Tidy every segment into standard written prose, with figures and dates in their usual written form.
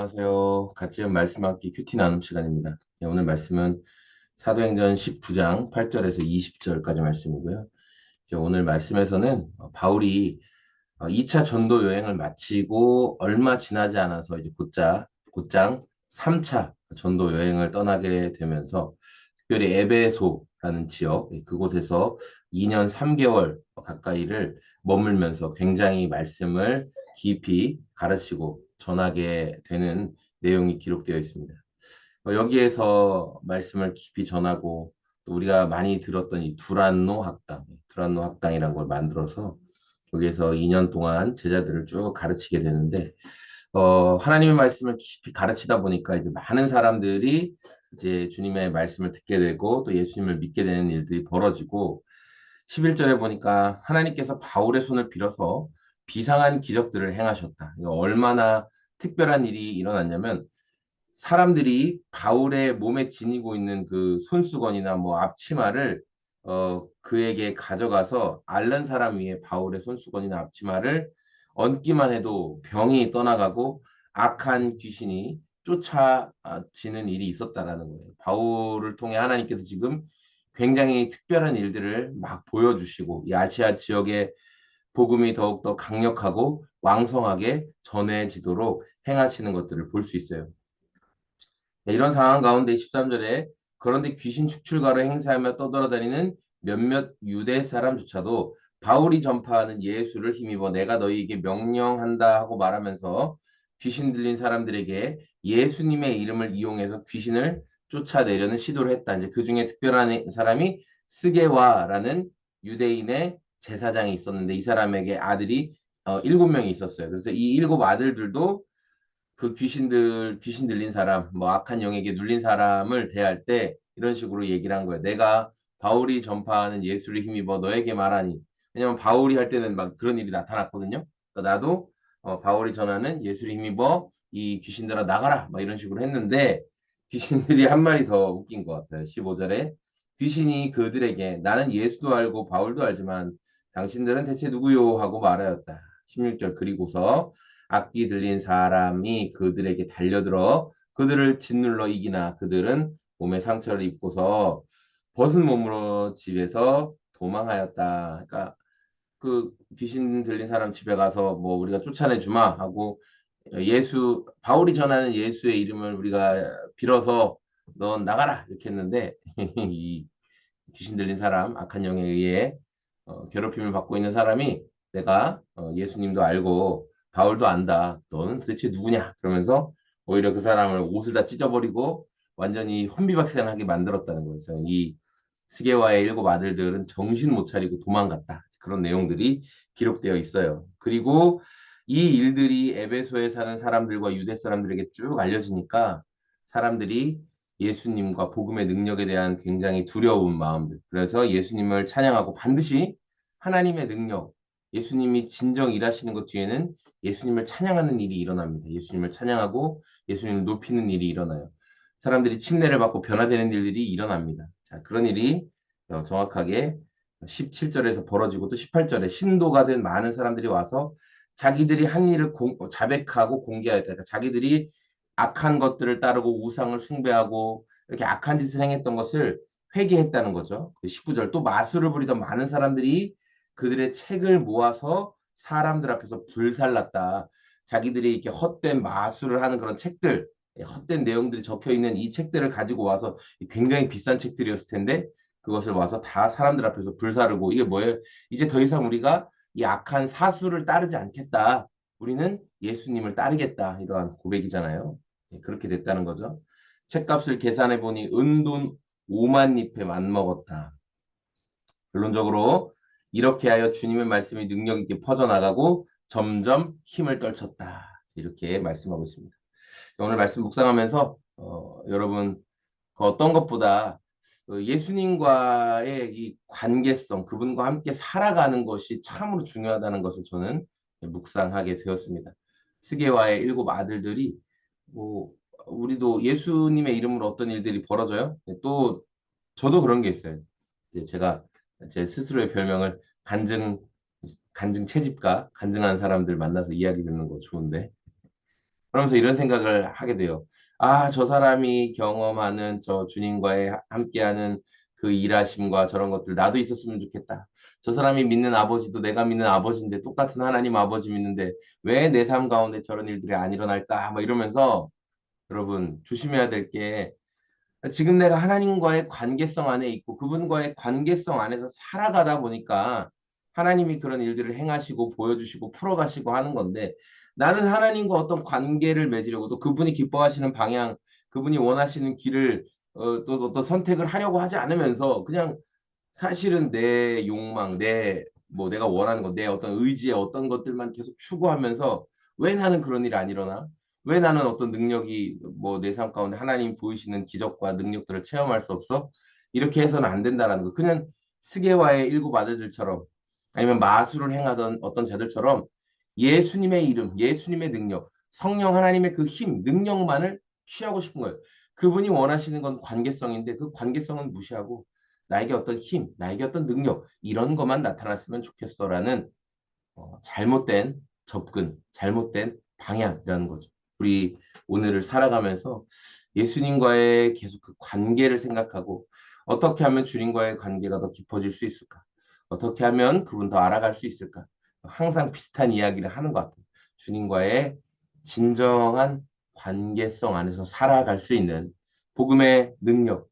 안녕하세요. 같이 말씀 함께 큐티 나눔 시간입니다. 네, 오늘 말씀은 사도행전 19장 8절에서 20절까지 말씀이고요. 이제 오늘 말씀에서는 바울이 2차 전도 여행을 마치고 얼마 지나지 않아서 이제 곧장 3차 전도 여행을 떠나게 되면서 특별히 에베소라는 지역, 그곳에서 2년 3개월 가까이를 머물면서 굉장히 말씀을 깊이 가르치고 전하게 되는 내용이 기록되어 있습니다. 여기에서 말씀을 깊이 전하고 또 우리가 많이 들었던 이 두란노 학당이라는 걸 만들어서 여기에서 2년 동안 제자들을 쭉 가르치게 되는데 하나님의 말씀을 깊이 가르치다 보니까 이제 많은 사람들이 이제 주님의 말씀을 듣게 되고 또 예수님을 믿게 되는 일들이 벌어지고 11절에 보니까 하나님께서 바울의 손을 빌어서 비상한 기적들을 행하셨다. 이거 얼마나 특별한 일이 일어났냐면 사람들이 바울의 몸에 지니고 있는 그 손수건이나 뭐 앞치마를 그에게 가져가서 앓는 사람 위에 바울의 손수건이나 앞치마를 얹기만 해도 병이 떠나가고 악한 귀신이 쫓아지는 일이 있었다라는 거예요. 바울을 통해 하나님께서 지금 굉장히 특별한 일들을 막 보여주시고 이 아시아 지역의 복음이 더욱더 강력하고 왕성하게 전해지도록 행하시는 것들을 볼 수 있어요. 이런 상황 가운데 13절에 그런데 귀신 축출가로 행세하며 떠돌아다니는 몇몇 유대 사람조차도 바울이 전파하는 예수를 힘입어 내가 너희에게 명령한다 하고 말하면서 귀신 들린 사람들에게 예수님의 이름을 이용해서 귀신을 쫓아내려는 시도를 했다. 이제 그 중에 특별한 사람이 스게와라는 유대인의 제사장이 있었는데 이 사람에게 아들이 7명이 있었어요. 그래서 이 7 아들들도 그 귀신 들린 사람, 뭐 악한 영에게 눌린 사람을 대할 때 이런 식으로 얘기를 한 거예요. 내가 바울이 전파하는 예수를 힘입어 너에게 말하니. 왜냐면 바울이 할 때는 막 그런 일이 나타났거든요. 그러니까 나도 바울이 전하는 예수를 힘입어 이 귀신들아 나가라. 막 이런 식으로 했는데 귀신들이 한 마리 더 웃긴 것 같아요. 15절에 귀신이 그들에게 나는 예수도 알고 바울도 알지만 당신들은 대체 누구요? 하고 말하였다. 16절 그리고서 악기 들린 사람이 그들에게 달려들어 그들을 짓눌러 이기나 그들은 몸에 상처를 입고서 벗은 몸으로 집에서 도망하였다. 그러니까 그 귀신 들린 사람 집에 가서 뭐 우리가 쫓아내 주마 하고 바울이 전하는 예수의 이름을 우리가 빌어서 넌 나가라 이렇게 했는데 이 귀신 들린 사람 악한 영에 의해 괴롭힘을 받고 있는 사람이 내가 예수님도 알고 바울도 안다. 너는 도대체 누구냐? 그러면서 오히려 그 사람을 옷을 다 찢어버리고 완전히 혼비박산하게 만들었다는 거죠. 이 스게와의 7 아들들은 정신 못 차리고 도망갔다. 그런 내용들이 기록되어 있어요. 그리고 이 일들이 에베소에 사는 사람들과 유대 사람들에게 쭉 알려지니까 사람들이 예수님과 복음의 능력에 대한 굉장히 두려운 마음들. 그래서 예수님을 찬양하고 반드시 하나님의 능력, 예수님이 진정 일하시는 것 뒤에는 예수님을 찬양하는 일이 일어납니다. 예수님을 찬양하고 예수님을 높이는 일이 일어나요. 사람들이 침례를 받고 변화되는 일들이 일어납니다. 자, 그런 일이 정확하게 17절에서 벌어지고 또 18절에 신도가 된 많은 사람들이 와서 자기들이 한 일을 자백하고 공개하였다. 그러니까 자기들이 악한 것들을 따르고 우상을 숭배하고 이렇게 악한 짓을 행했던 것을 회개했다는 거죠. 그 19절 또 마술을 부리던 많은 사람들이 그들의 책을 모아서 사람들 앞에서 불살랐다. 자기들이 이렇게 헛된 마술을 하는 그런 책들, 헛된 내용들이 적혀 있는 이 책들을 가지고 와서 굉장히 비싼 책들이었을 텐데 그것을 와서 다 사람들 앞에서 불사르고 이게 뭐예요? 이제 더 이상 우리가 이 악한 사수를 따르지 않겠다. 우리는 예수님을 따르겠다. 이러한 고백이잖아요. 그렇게 됐다는 거죠. 책값을 계산해 보니 은돈 5만 잎에 맞먹었다. 결론적으로 이렇게 하여 주님의 말씀이 능력 있게 퍼져나가고 점점 힘을 떨쳤다. 이렇게 말씀하고 있습니다. 오늘 말씀 묵상하면서 여러분 그 어떤 것보다 예수님과의 이 관계성, 그분과 함께 살아가는 것이 참으로 중요하다는 것을 저는 묵상하게 되었습니다. 스게와의 7 아들들이 뭐 우리도 예수님의 이름으로 어떤 일들이 벌어져요? 또 저도 그런 게 있어요. 이제 제가 제 스스로의 별명을 간증 채집가, 간증하는 사람들 만나서 이야기 듣는 거 좋은데 그러면서 이런 생각을 하게 돼요. 아, 저 사람이 경험하는 저 주님과의 함께하는 그 일하심과 저런 것들 나도 있었으면 좋겠다. 저 사람이 믿는 아버지도 내가 믿는 아버지인데 똑같은 하나님 아버지 믿는데 왜 내 삶 가운데 저런 일들이 안 일어날까? 막 이러면서 여러분 조심해야 될 게 지금 내가 하나님과의 관계성 안에 있고 그분과의 관계성 안에서 살아가다 보니까 하나님이 그런 일들을 행하시고 보여주시고 풀어가시고 하는 건데 나는 하나님과 어떤 관계를 맺으려고 또 그분이 기뻐하시는 방향, 그분이 원하시는 길을 또 어떤 선택을 하려고 하지 않으면서 그냥 사실은 내 욕망, 내가 원하는 것, 내 어떤 의지의 어떤 것들만 계속 추구하면서 왜 나는 그런 일이 안 일어나? 왜 나는 어떤 능력이 뭐 내 삶 가운데 하나님 보이시는 기적과 능력들을 체험할 수 없어? 이렇게 해서는 안 된다라는 거. 그냥 스게와의 일곱 아들들처럼 아니면 마술을 행하던 어떤 자들처럼 예수님의 이름, 예수님의 능력, 성령 하나님의 그 힘, 능력만을 취하고 싶은 거예요. 그분이 원하시는 건 관계성인데 그 관계성은 무시하고 나에게 어떤 힘, 나에게 어떤 능력, 이런 것만 나타났으면 좋겠어라는 잘못된 접근, 잘못된 방향이라는 거죠. 우리 오늘을 살아가면서 예수님과의 계속 그 관계를 생각하고 어떻게 하면 주님과의 관계가 더 깊어질 수 있을까? 어떻게 하면 그분 더 알아갈 수 있을까? 항상 비슷한 이야기를 하는 것 같아요. 주님과의 진정한 관계성 안에서 살아갈 수 있는 복음의 능력,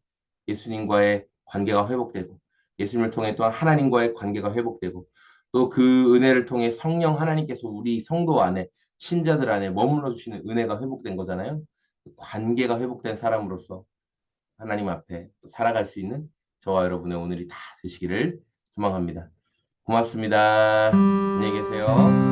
예수님과의 관계가 회복되고 예수님을 통해 또한 하나님과의 관계가 회복되고 또 그 은혜를 통해 성령 하나님께서 우리 성도 안에 신자들 안에 머물러 주시는 은혜가 회복된 거잖아요. 관계가 회복된 사람으로서 하나님 앞에 또 살아갈 수 있는 저와 여러분의 오늘이 다 되시기를 소망합니다. 고맙습니다. 안녕히 계세요.